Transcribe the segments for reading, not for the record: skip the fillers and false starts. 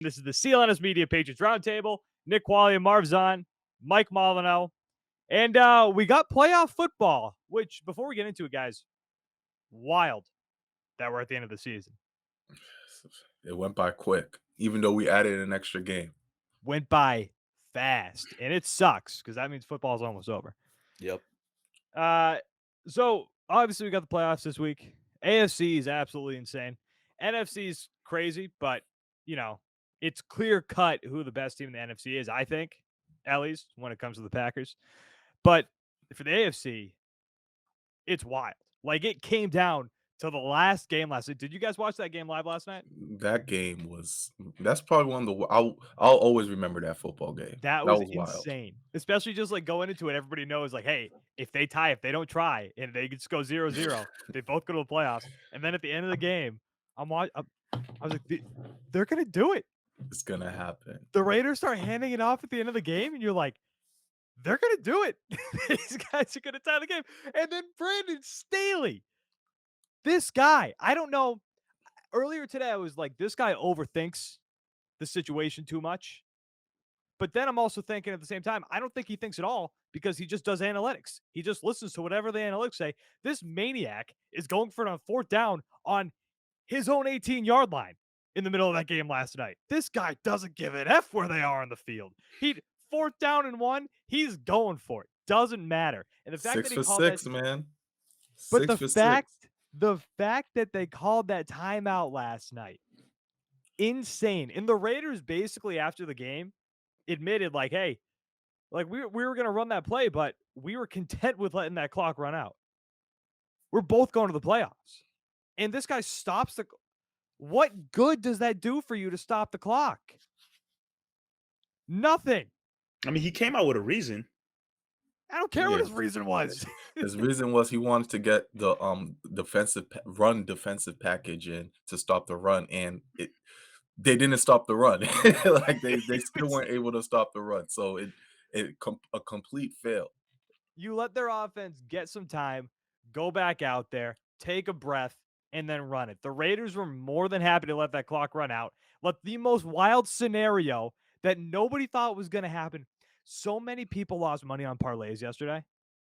This is the CLNS Media Patriots Roundtable. Nick Quaglia, Marv's on, Mike Molyneaux. And we got playoff football, which, before we get into it, guys, wild that we're at the end of the season. It went by quick, even though we added an extra game. Went by fast, and it sucks because that means football is almost over. Yep. Uh, so, obviously, we got the playoffs this week. AFC is absolutely insane. NFC is crazy, but, it's clear cut who the best team in the NFC is, I think, at least when it comes to the Packers. But for the AFC, it's wild. Like, it came down to the last game last night. Did you guys watch that game live last night? That game that's probably one of the I'll always remember that football game. That That was was wild. insane. Especially just like going into it, everybody knows like, hey, if they tie, if they don't try, and they just go 0-0, they both go to the playoffs. And then at the end of the game, I was like, they're gonna do it. It's gonna happen. The Raiders start handing it off at the end of the game, and you're like, they're gonna do it. These guys are gonna tie the game. And then Brandon Staley, this guy, I don't know. Earlier today, I was like, this guy overthinks the situation too much. But then I'm also thinking at the same time, I don't think he thinks at all because he just does analytics. He just listens to whatever the analytics say. This maniac is going for it on fourth down on his own 18-yard line in the middle of that game last night. This guy doesn't give an F where they are on the field. He fourth down and one, he's going for it. Doesn't matter. And the fact Six that he for called that, six, man. but Six for six. the fact that they called that timeout last night, insane. And the Raiders basically after the game admitted like, hey, like we were gonna run that play, but we were content with letting that clock run out. We're both going to the playoffs. And this guy stops the what good does that do for you to stop the clock? Nothing. I mean, he came out with a reason. I don't care what Yeah. his reason was. His reason was he wanted to get the defensive package in to stop the run, and they didn't stop the run. Like they It still was- weren't able to stop the run. So a complete fail. you let their offense get some time, go back out there, take a breath, and then run it. The Raiders were more than happy to let that clock run out. Let the most wild scenario that nobody thought was going to happen. So many people lost money on parlays yesterday.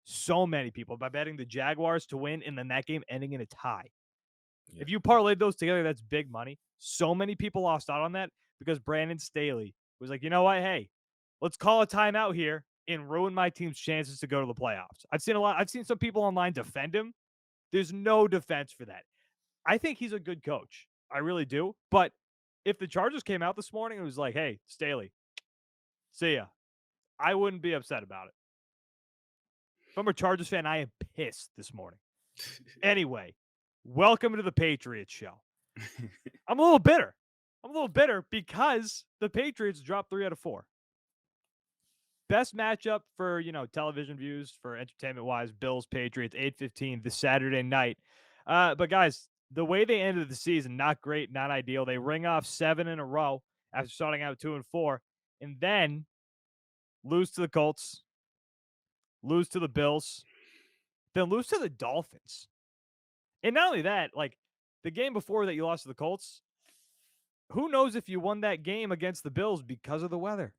So many people by betting the Jaguars to win and then that game ending in a tie. Yeah. If you parlayed those together, that's big money. So many people lost out on that because Brandon Staley was like, you know what? Hey, let's call a timeout here and ruin my team's chances to go to the playoffs. I've seen some people online defend him. There's no defense for that. I think he's a good coach. I really do. But if the Chargers came out this morning and was like, hey, Staley, see ya, I wouldn't be upset about it. If I'm a Chargers fan, I am pissed this morning. Anyway, welcome to the Patriots show. I'm a little bitter. I'm a little bitter because the Patriots dropped 3 out of 4. Best matchup for, television views, for entertainment-wise, Bills, Patriots, 8:15 this Saturday night. But guys, the way they ended the season, not great, not ideal. They ring off 7 in a row after starting out 2-4, and then lose to the Colts, lose to the Bills, then lose to the Dolphins. And not only that, like the game before that you lost to the Colts, who knows if you won that game against the Bills because of the weather?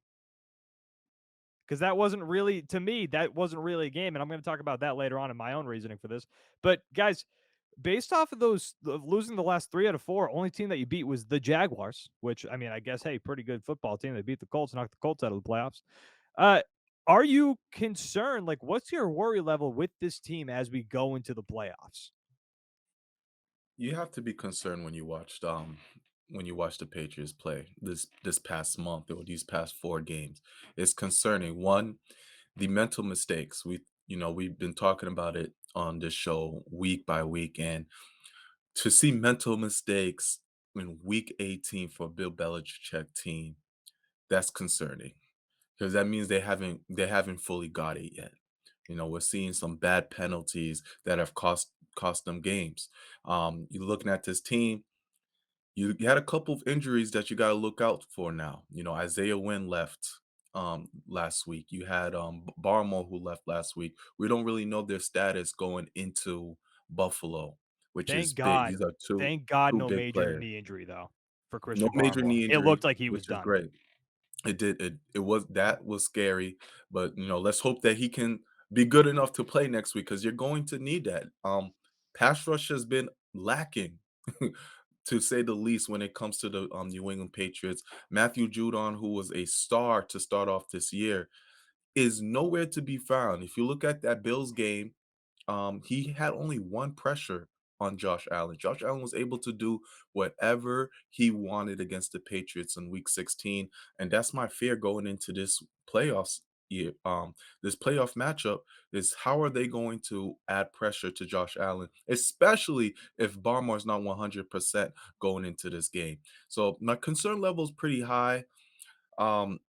Because that wasn't really, to me, that wasn't really a game. And I'm going to talk about that later on in my own reasoning for this. But guys, based off of of losing the last 3 out of 4, only team that you beat was the Jaguars, which, I mean, I guess, hey, pretty good football team. They beat the Colts, knocked the Colts out of the playoffs. Are you concerned? Like, what's your worry level with this team as we go into the playoffs? You have to be concerned when you watch the Patriots play this past month or these past 4 games. It's concerning. One, the mental mistakes. We've been talking about it on this show week by week, and to see mental mistakes in week 18 for Bill Belichick team, that's concerning because that means they haven't fully got it yet. We're seeing some bad penalties that have cost them games. You're looking at this team. You had a couple of injuries that you got to look out for now. Isaiah Wynn left last week. You had Barmore who left last week. We don't really know their status going into Buffalo, which is Thank big. God. These are two Thank God two no big major players. knee injury, though. for No Christian major Barmore. knee It injury, looked like he was which is done. great. It was that was scary, but, let's hope that he can be good enough to play next week because 'cause you're going to need that. Pass rush has been lacking, to say the least, when it comes to the, New England Patriots. Matthew Judon, who was a star to start off this year, is nowhere to be found. If you look at that Bills game, he had only one pressure on Josh Allen. Josh Allen was able to do whatever he wanted against the Patriots in Week 16, and that's my fear going into this playoffs year. This playoff matchup is how are they going to add pressure to Josh Allen, especially if Barmore's not 100% going into this game. So my concern level is pretty high. Um,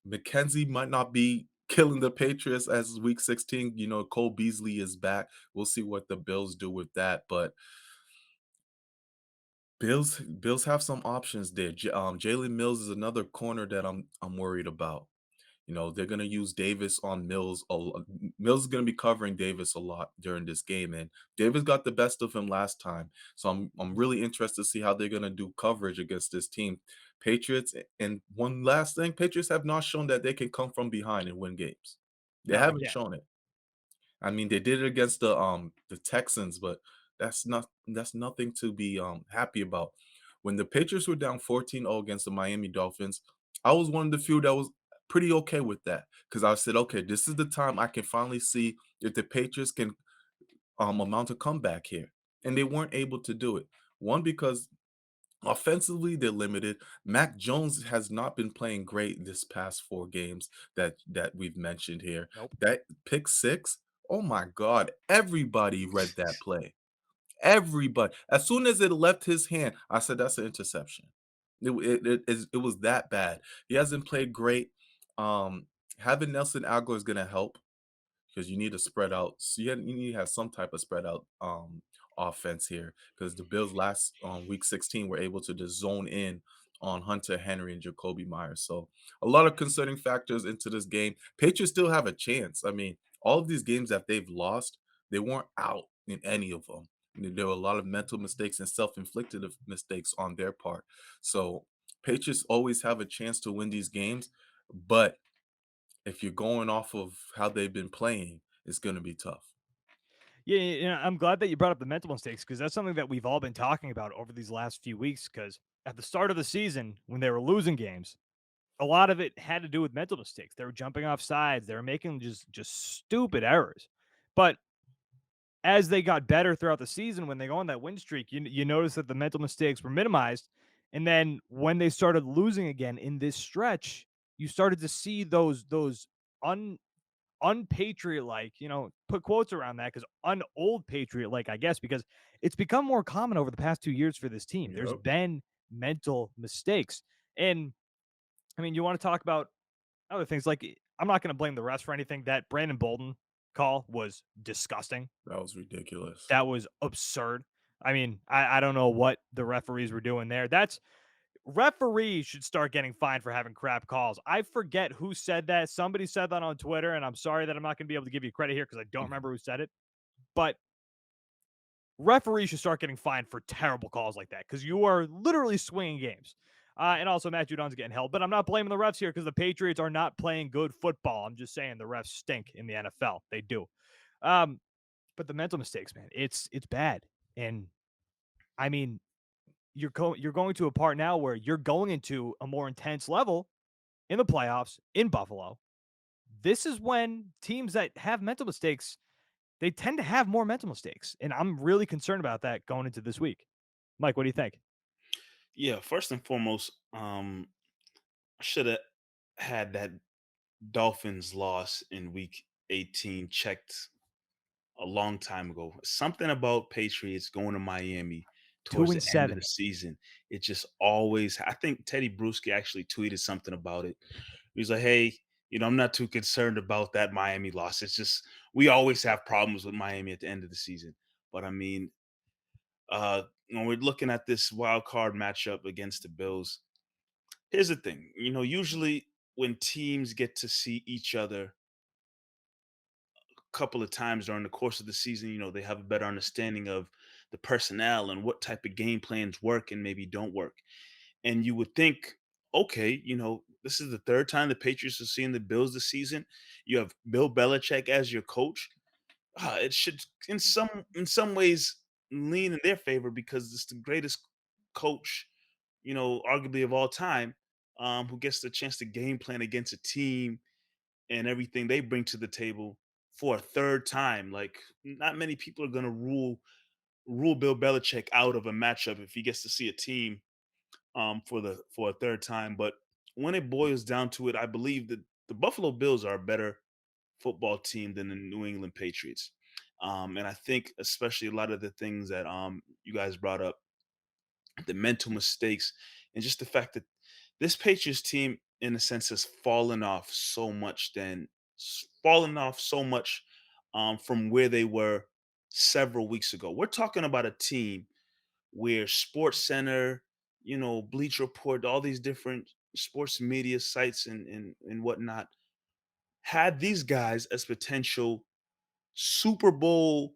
McKenzie might not be killing the Patriots as Week 16. Cole Beasley is back. We'll see what the Bills do with that, but Bills have some options there. Jalen Mills is another corner that I'm worried about. They're gonna use Davis on Mills. Mills is gonna be covering Davis a lot during this game, and Davis got the best of him last time. So I'm really interested to see how they're gonna do coverage against this team. Patriots, and one last thing, Patriots have not shown that they can come from behind and win games. They No, they haven't can't. shown it. I mean, they did it against the Texans, but that's nothing to be happy about. When the Patriots were down 14-0 against the Miami Dolphins, I was one of the few that was pretty okay with that because I said, okay, this is the time I can finally see if the Patriots can amount a comeback here, and they weren't able to do it. One, because offensively, they're limited. Mac Jones has not been playing great this past 4 games that we've mentioned here. Nope. That pick 6, oh my god, everybody read that play. Everybody. As soon as it left his hand, I said, "That's an interception." It was that bad. He hasn't played great. Um, Having Nelson Aguilar is gonna help because you need to spread out. So you need to have some type of spread out offense here because the Bills last week 16 were able to just zone in on Hunter Henry and Jacoby Myers. So a lot of concerning factors into this game. Patriots still have a chance. I mean, all of these games that they've lost, they weren't out in any of them. There were a lot of mental mistakes and self-inflicted mistakes on their part. So Patriots always have a chance to win these games, but if you're going off of how they've been playing, it's gonna be tough. Yeah, I'm glad that you brought up the mental mistakes because that's something that we've all been talking about over these last few weeks. Because at the start of the season, when they were losing games, a lot of it had to do with mental mistakes. They were jumping off sides. They were making just stupid errors. But as they got better throughout the season, when they go on that win streak, you notice that the mental mistakes were minimized. And then when they started losing again in this stretch, you started to see those un unpatriot like, put quotes around that because unold patriot like, I guess, because it's become more common over the past 2 years for this team. There's Yep, been mental mistakes. And I mean, you want to talk about other things like I'm not going to blame the refs for anything. That Brandon Bolden call was disgusting. that was ridiculous. That was absurd. I mean, I don't know what the referees were doing there. That's referees should start getting fined for having crap calls. I forget who said that. Somebody said that on Twitter, and I'm sorry that I'm not going to be able to give you credit here because I don't remember who said it. But referees should start getting fined for terrible calls like that because you are literally swinging games. And also, Matt Judon's getting held. But I'm not blaming the refs here because the Patriots are not playing good football. I'm just saying the refs stink in the NFL. They do. Um, but the mental mistakes, man, it's bad. And I mean, you're going to a part now where you're going into a more intense level in the playoffs in Buffalo. This is when teams that have mental mistakes, they tend to have more mental mistakes. And I'm really concerned about that going into this week. Mike, what do you think? Yeah, first and foremost, I should have had that Dolphins loss in week 18 checked a long time ago. Something about Patriots going to Miami Two towards and the end of the seven. season. It just always, I think Teddy Bruschi actually tweeted something about it. He's like, hey, I'm not too concerned about that Miami loss. It's just, we always have problems with Miami at the end of the season. But I mean, when we're looking at this wild card matchup against the Bills, here's the thing. Usually when teams get to see each other couple of times during the course of the season, they have a better understanding of the personnel and what type of game plans work and maybe don't work. And you would think, okay, this is the third time the Patriots are seeing the Bills this season. You have Bill Belichick as your coach. It should, in some ways, lean in their favor because it's the greatest coach, arguably of all time, who gets the chance to game plan against a team and everything they bring to the table for a third time. Like, not many people are gonna rule Bill Belichick out of a matchup if he gets to see a team for a third time. But when it boils down to it, I believe that the Buffalo Bills are a better football team than the New England Patriots. And I think especially a lot of the things that you guys brought up, the mental mistakes, and just the fact that this Patriots team, in a sense, has fallen off so much from where they were several weeks ago. We're talking about a team where Sports Center, Bleach Report, all these different sports media sites and whatnot had these guys as potential Super Bowl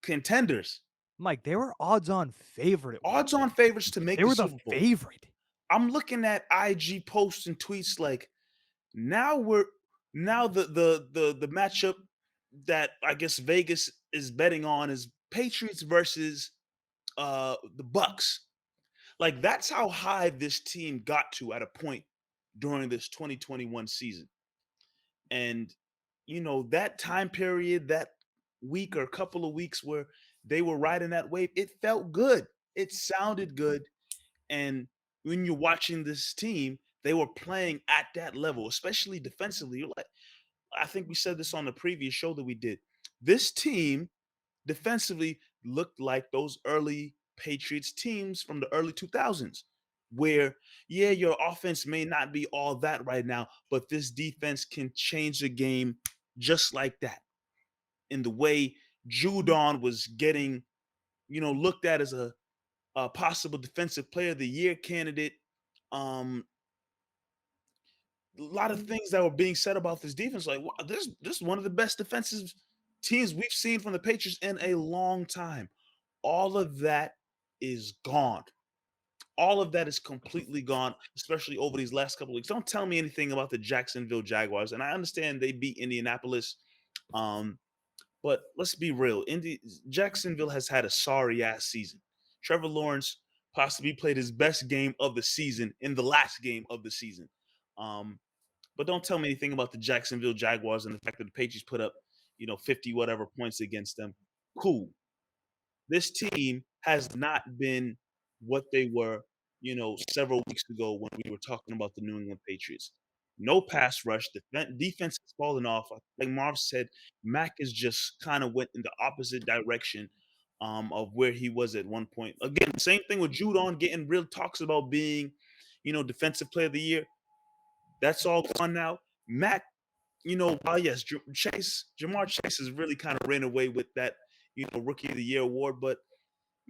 contenders, Mike, they were odds-on favorite at one odds-on point. favorites to make They the were the Super Bowl. favorite. I'm looking at IG posts and tweets like now we're now the matchup that I guess Vegas is betting on is Patriots versus the Bucks. Like that's how high this team got to at a point during this 2021 season. And that time period, that week or couple of weeks where they were riding that wave, it felt good. It sounded good. And when you're watching this team, they were playing at that level, especially defensively. You're like, I think we said this on the previous show that we did. This team defensively looked like those early Patriots teams from the early 2000s, where, yeah, your offense may not be all that right now, but this defense can change the game just like that. In the way Judon was getting, looked at as a possible defensive player of the year candidate. Um, a lot of things that were being said about this defense, like wow, this is one of the best defensive teams we've seen from the Patriots in a long time. All of that is gone. All of that is completely gone, especially over these last couple of weeks. Don't tell me anything about the Jacksonville Jaguars. And I understand they beat Indianapolis. Um, but let's be real. Jacksonville has had a sorry ass season. Trevor Lawrence possibly played his best game of the season in the last game of the season. Um, but don't tell me anything about the Jacksonville Jaguars and the fact that the Patriots put up, 50 whatever points against them. Cool. This team has not been what they were, several weeks ago when we were talking about the New England Patriots. No pass rush. Defense has fallen off. Like Marv said, Mac is just kind of went in the opposite direction of where he was at one point. Again, same thing with Judon getting real talks about being, defensive player of the year. That's all gone now. Mac, while yes, Jamar Chase has really kind of ran away with that, rookie of the year award, but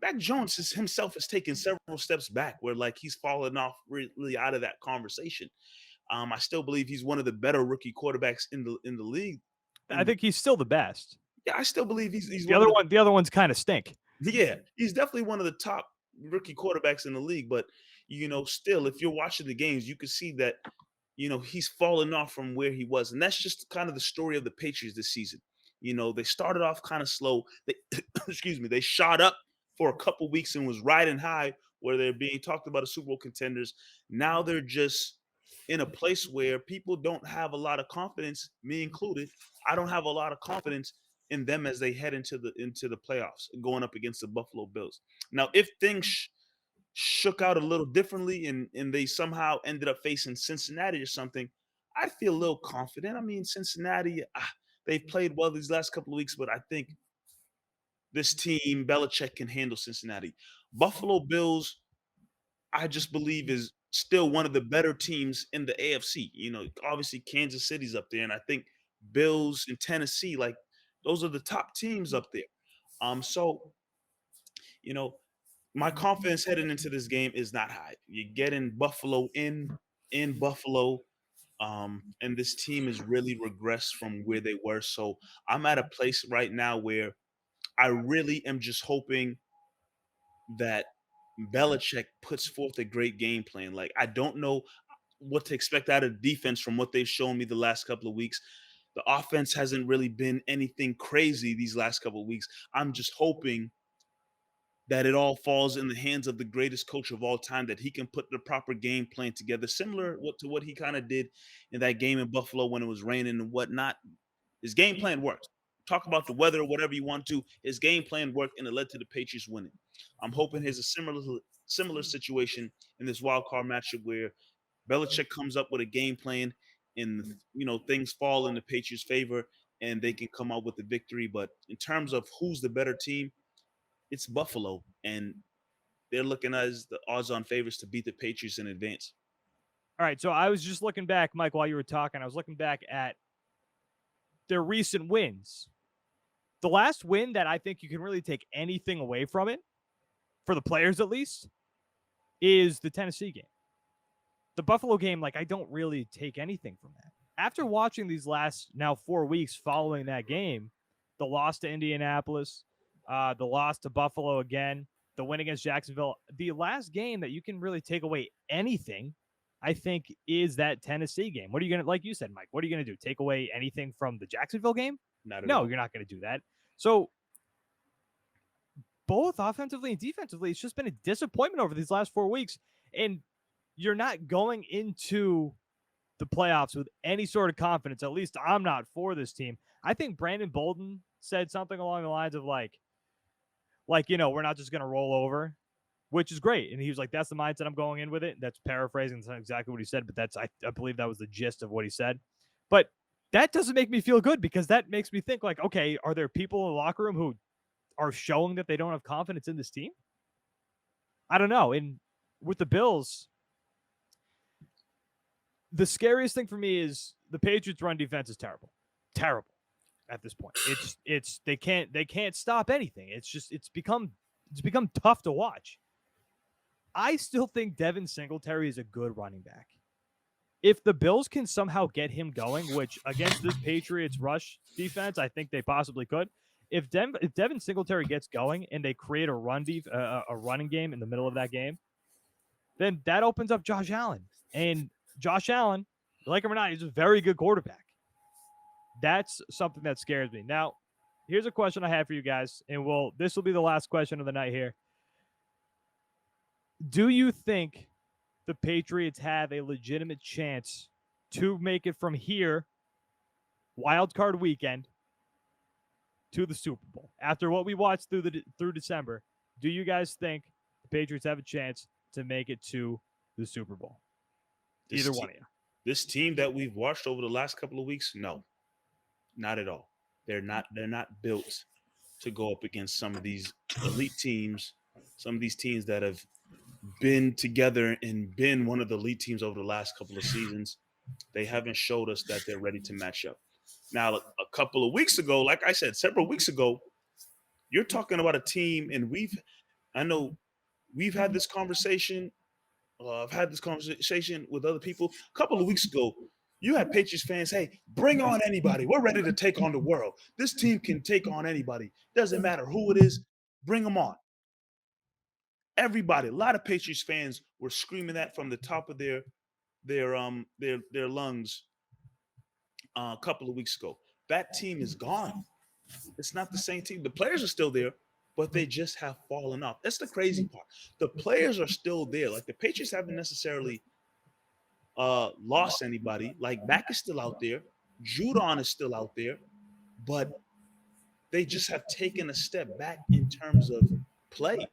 Mac Jones himself has taken several steps back where like he's fallen off really out of that conversation. I still believe he's one of the better rookie quarterbacks in the league. I And think he's still the best. yeah, I still believe he's The one of other the one, the other ones kind of stink. yeah, he's definitely one of the top rookie quarterbacks in the league. But still, if you're watching the games, you can see that he's fallen off from where he was. And that's just kind of the story of the Patriots this season. They started off kind of slow. They excuse me, they shot up for a couple weeks and was riding high where they're being talked about as Super Bowl contenders. Now they're just in a place where people don't have a lot of confidence, me included. I don't have a lot of confidence in them as they head into the playoffs going up against the Buffalo Bills. Now, if things shook out a little differently and they somehow ended up facing Cincinnati or something, I'd feel a little confident. I mean, Cincinnati, they've played well these last couple of weeks, but I think this team, Belichick, can handle Cincinnati. Buffalo Bills, I just believe is still one of the better teams in the AFC. Obviously Kansas City's up there, and I think Bills and Tennessee, like those are the top teams up there. So you know, my confidence heading into this game is not high. You get in Buffalo in Buffalo, and this team has really regressed from where they were. So I'm at a place right now where I really am just hoping that Belichick puts forth a great game plan. Like, I don't know what to expect out of defense from what they've shown me the last couple of weeks. The offense hasn't really been anything crazy these last couple of weeks. I'm just hoping that it all falls in the hands of the greatest coach of all time, that he can put the proper game plan together, similar to what he kind of did in that game in Buffalo when it was raining and whatnot. His game plan worked. Talk about the weather or whatever you want to. His game plan worked, and it led to the Patriots winning. I'm hoping there's a similar situation in this wild card matchup where Belichick comes up with a game plan, and things fall in the Patriots' favor, and they can come out with the victory. But in terms of who's the better team, it's Buffalo, and they're looking as the odds-on favorites to beat the Patriots in advance. All right, so I was just looking back, Mike, while you were talking. I was looking back at their recent wins. The last win that I think you can really take anything away from it, for the players at least, is the Tennessee game. The Buffalo game, like, I don't really take anything from that. After watching these last now 4 weeks following that game, the loss to Indianapolis, the loss to Buffalo again, the win against Jacksonville, the last game that you can really take away anything, I think, is that Tennessee game. What are you going to, like you said, Mike, what are you going to do? Take away anything from the Jacksonville game? Not at No, all. you're not going to do that. So both offensively and defensively, it's just been a disappointment over these last 4 weeks. And you're not going into the playoffs with any sort of confidence. At least I'm not for this team. I think Brandon Bolden said something along the lines of like, we're not just going to roll over, which is great. And he was like, that's the mindset I'm going in with it. That's paraphrasing. That's not exactly what he said, but I believe that was the gist of what he said. But that doesn't make me feel good, because that makes me think like, okay, are there people in the locker room who are showing that they don't have confidence in this team? I don't know. And with the Bills, the scariest thing for me is the Patriots' run defense is terrible. Terrible at this point. They can't stop anything. It's become tough to watch. I still think Devin Singletary is a good running back. If the Bills can somehow get him going, which against this Patriots rush defense, I think they possibly could. If Devin Singletary gets going and they create a running game in the middle of that game, then that opens up Josh Allen. And Josh Allen, like him or not, he's a very good quarterback. That's something that scares me. Now, here's a question I have for you guys, and this will be the last question of the night here. Do you think the Patriots have a legitimate chance to make it from here, wild card weekend, to the Super Bowl? After what we watched through December, do you guys think the Patriots have a chance to make it to the Super Bowl? Either one of you. This team that we've watched over the last couple of weeks, no, not at all. They're not built to go up against some of these elite teams, some of these teams that have been together and been one of the elite teams over the last couple of seasons. They haven't showed us that they're ready to match up. Now, a couple of weeks ago, like I said, several weeks ago, you're talking about a team, and I know we've had this conversation. I've had this conversation with other people. A couple of weeks ago, you had Patriots fans, hey, bring on anybody. We're ready to take on the world. This team can take on anybody. Doesn't matter who it is, bring them on. Everybody, a lot of Patriots fans were screaming that from the top of their lungs a couple of weeks ago. That team is gone. It's not the same team. The players are still there, but they just have fallen off. That's the crazy part. The players are still there. Like, the Patriots haven't necessarily lost anybody. Like, Mack is still out there. Judon is still out there, but they just have taken a step back in terms of play.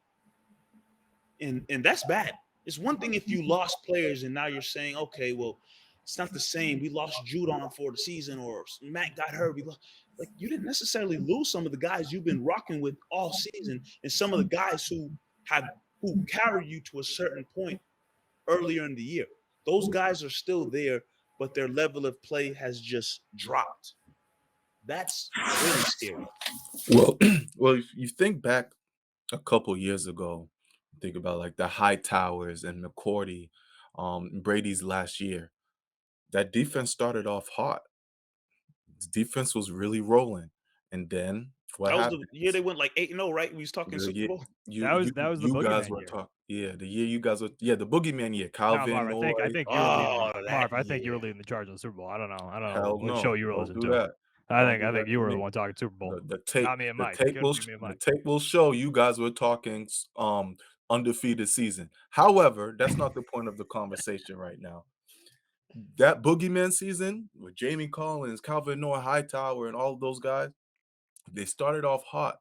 And that's bad. It's one thing if you lost players and now you're saying, okay, well, it's not the same. We lost Judon for the season, or Matt got hurt. Like, you didn't necessarily lose some of the guys you've been rocking with all season, and some of the guys who carry you to a certain point earlier in the year. Those guys are still there, but their level of play has just dropped. That's really scary. Well, well, if you think back a couple years ago, think about like the High Towers and McCourty, Brady's last year. That defense started off hot. The defense was really rolling, and then What That was happened? the year they went like 8-0, right? We was talking The Super year Bowl. you That was you that was the you guys boogeyman were year. talking, yeah, the year you guys were, yeah, the boogeyman year, No, Calvin Marv, I Noy. think you were leading Oh, that Marv, I think you were year. leading the charge on the Super Bowl. I don't know Hell what show no, you were don't listening do to. that. I Don't think do I think that you to were the me. one talking Super Bowl. The Not me and the Mike. It tape couldn't will be me and the Mike. tape will show you guys were talking undefeated season. However, that's not the point of the conversation right now. That boogeyman season with Jamie Collins, Calvin Noah, Hightower, and all of those guys, they started off hot.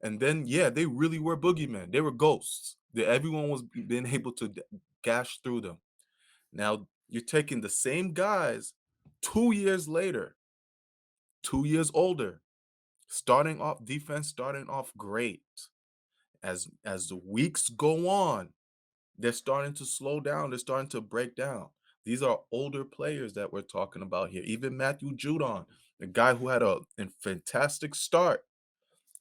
And then, yeah, they really were boogeymen. They were ghosts. Everyone was being able to gash through them. Now, you're taking the same guys 2 years later, 2 years older, starting off defense, starting off great. As the weeks go on, they're starting to slow down. They're starting to break down. These are older players that we're talking about here. Even Matthew Judon, the guy who had a fantastic start,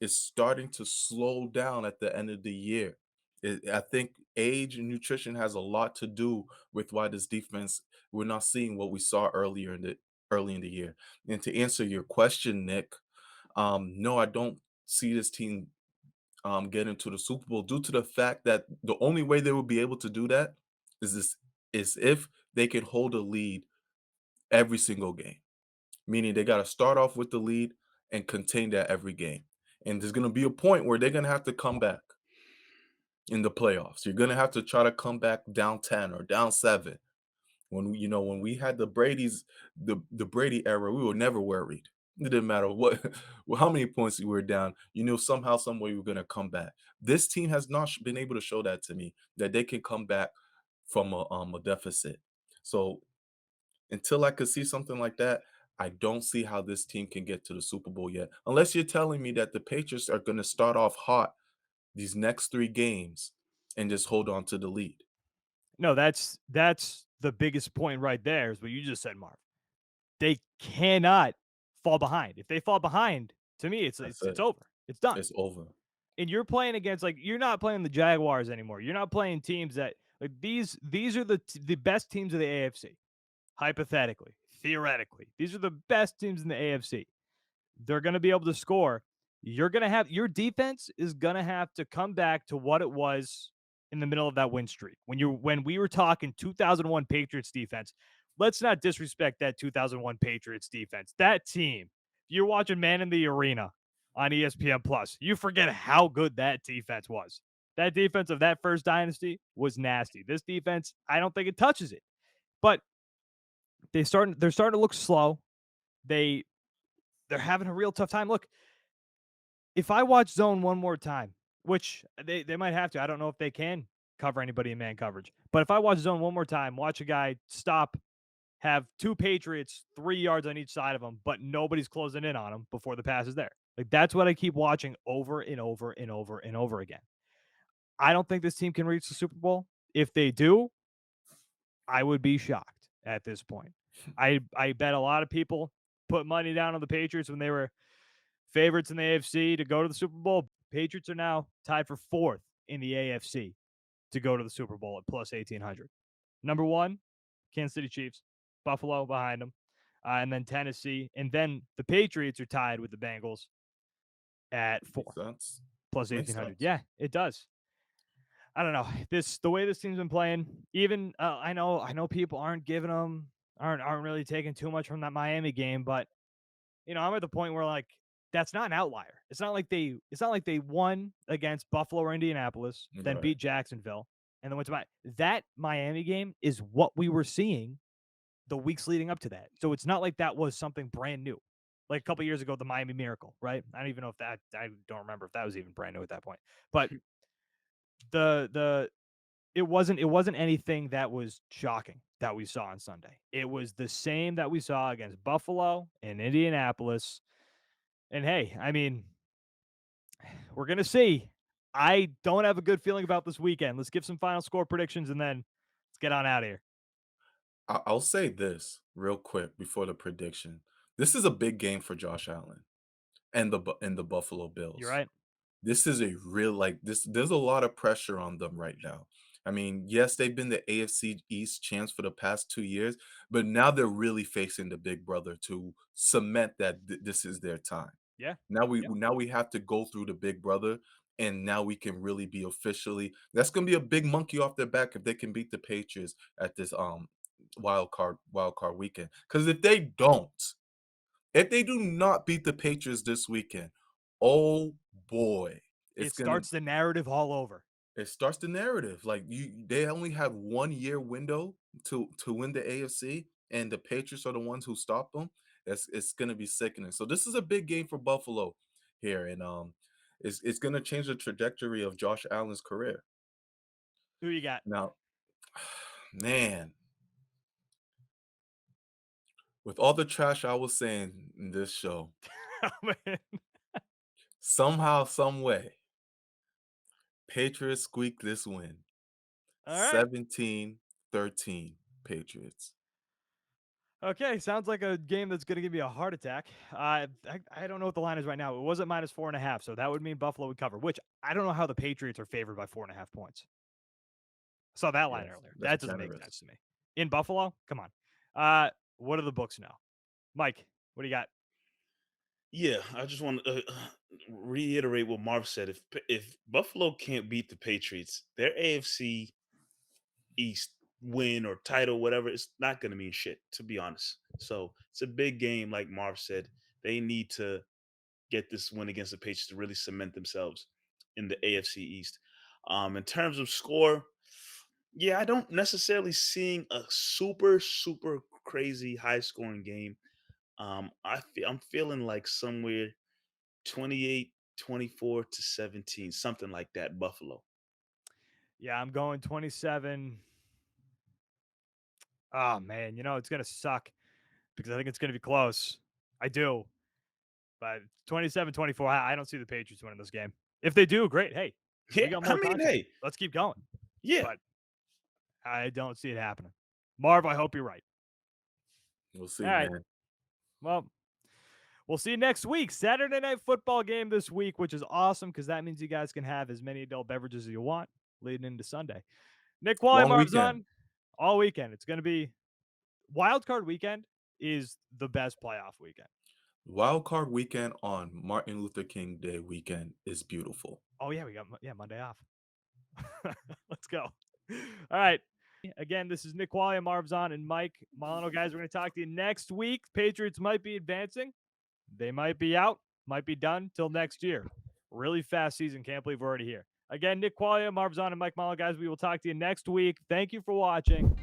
is starting to slow down at the end of the year. I think age and nutrition has a lot to do with why this defense, we're not seeing what we saw early in the year. And to answer your question, Nick, no, I don't see this team get into the Super Bowl due to the fact that the only way they will be able to do that is if they can hold a lead every single game. Meaning they got to start off with the lead and contain that every game. And there's going to be a point where they're going to have to come back in the playoffs. You're going to have to try to come back down 10 or down 7. When we had the Brady era, we were never worried. It didn't matter what how many points we were down. Somehow, some way, we're gonna come back. This team has not been able to show that to me, that they can come back from a deficit. So until I could see something like that, I don't see how this team can get to the Super Bowl yet. Unless you're telling me that the Patriots are gonna start off hot these next 3 games and just hold on to the lead. No, that's the biggest point right there is what you just said, Marv. They cannot fall behind. If they fall behind, to me, it's That's it's it's it. over. It's done. It's over. And you're playing against you're not playing the Jaguars anymore. You're not playing teams that these are the best teams of the AFC. Hypothetically, theoretically, these are the best teams in the AFC. They're going to be able to score. You're going to have your defense is going to have to come back to what it was in the middle of that win streak. When we were talking 2001 Patriots defense, let's not disrespect that 2001 Patriots defense. That team, if you're watching Man in the Arena on ESPN Plus, you forget how good that defense was. That defense of that first dynasty was nasty. This defense, I don't think it touches it. But they're starting to look slow. They're having a real tough time. Look, if I watch zone one more time, which they might have to, I don't know if they can cover anybody in man coverage. But if I watch zone one more time, watch a guy stop, have 2 Patriots 3 yards on each side of him, but nobody's closing in on him before the pass is there. Like that's what I keep watching over and over and over and over again. I don't think this team can reach the Super Bowl. If they do, I would be shocked at this point. I bet a lot of people put money down on the Patriots when they were favorites in the AFC to go to the Super Bowl. Patriots are now tied for 4th in the AFC to go to the Super Bowl at plus 1800. Number 1, Kansas City Chiefs, Buffalo behind them, and then Tennessee, and then the Patriots are tied with the Bengals at 4 Makes sense. plus Makes 1800. sense. Yeah, it does. I don't know. The way this team's been playing, even I know people aren't giving them aren't really taking too much from that Miami game, but I'm at the point where that's not an outlier. It's not like they won against Buffalo or Indianapolis, then Right. beat Jacksonville, and then went to that Miami game is what we were seeing the weeks leading up to that. So it's not like that was something brand new. Like a couple years ago, the Miami Miracle, right? I don't even know if I don't remember if that was even brand new at that point. But the it wasn't anything that was shocking that we saw on Sunday. It was the same that we saw against Buffalo and Indianapolis. And hey, I mean, we're gonna see. I don't have a good feeling about this weekend. Let's give some final score predictions and then let's get on out of here. I'll say this real quick before the prediction. This is a big game for Josh Allen and the Buffalo You're Bills. right. This is a real this. There's a lot of pressure on them right now. I mean, yes, they've been the AFC East champs for the past 2 years, but now they're really facing the big brother to cement that this is their time. Yeah. Now we have to go through the big brother, and now we can really be officially that's gonna be a big monkey off their back if they can beat the Patriots at this wild card weekend. Because if they do not beat the Patriots this weekend, oh boy, it's It gonna starts the narrative all over. it starts the narrative. Like they only have 1 year window to win the AFC, and the Patriots are the ones who stop them. It's gonna be sickening. So this is a big game for Buffalo here, and it's gonna change the trajectory of Josh Allen's career. Who you got? Now, man, with all the trash I was saying in this show, Oh, man. somehow, some way, Patriots squeak this win. All right. 17-13 Patriots. Okay, sounds like a game that's going to give you a heart attack. I don't know what the line is right now. It was at -4.5, so that would mean Buffalo would cover. Which I don't know how the Patriots are favored by 4.5 points. Saw that line Yes, earlier. that's That doesn't make generous. sense to me. In Buffalo, come on. What do the books know? Mike, what do you got? Yeah, I just want to reiterate what Marv said. If Buffalo can't beat the Patriots, their AFC East win or title, whatever, it's not going to mean shit, to be honest. So it's a big game, like Marv said. They need to get this win against the Patriots to really cement themselves in the AFC East. In terms of score, yeah, I don't necessarily seeing a super crazy high scoring game. I'm feeling like somewhere 28-24 to 17, something like that. Buffalo. Yeah, I'm going 27. Oh man, it's gonna suck because I think it's gonna be close. I do. But 27-24, I don't see the Patriots winning this game. If they do, great. Hey, we Yeah, got I more mean, content. hey, Let's keep going. yeah, But I don't see it happening. Marv, I hope you're right. We'll All see, right. man. Well, we'll see you next week. Saturday night football game this week, which is awesome because that means you guys can have as many adult beverages as you want leading into Sunday. Nick Quaglia, Long Marv's weekend. on all weekend. It's going to be wild card weekend is the best playoff weekend. Wild card weekend on Martin Luther King Day weekend is beautiful. Oh yeah, we got Monday off. Let's go. All right. Again, this is Nick Quaglia, Marv's on, and Mike Molyneaux. Guys, we're going to talk to you next week. Patriots might be advancing. They might be out, might be done till next year. Really fast season. Can't believe we're already here. Again, Nick Quaglia, Marv's on, and Mike Molyneaux. Guys, we will talk to you next week. Thank you for watching.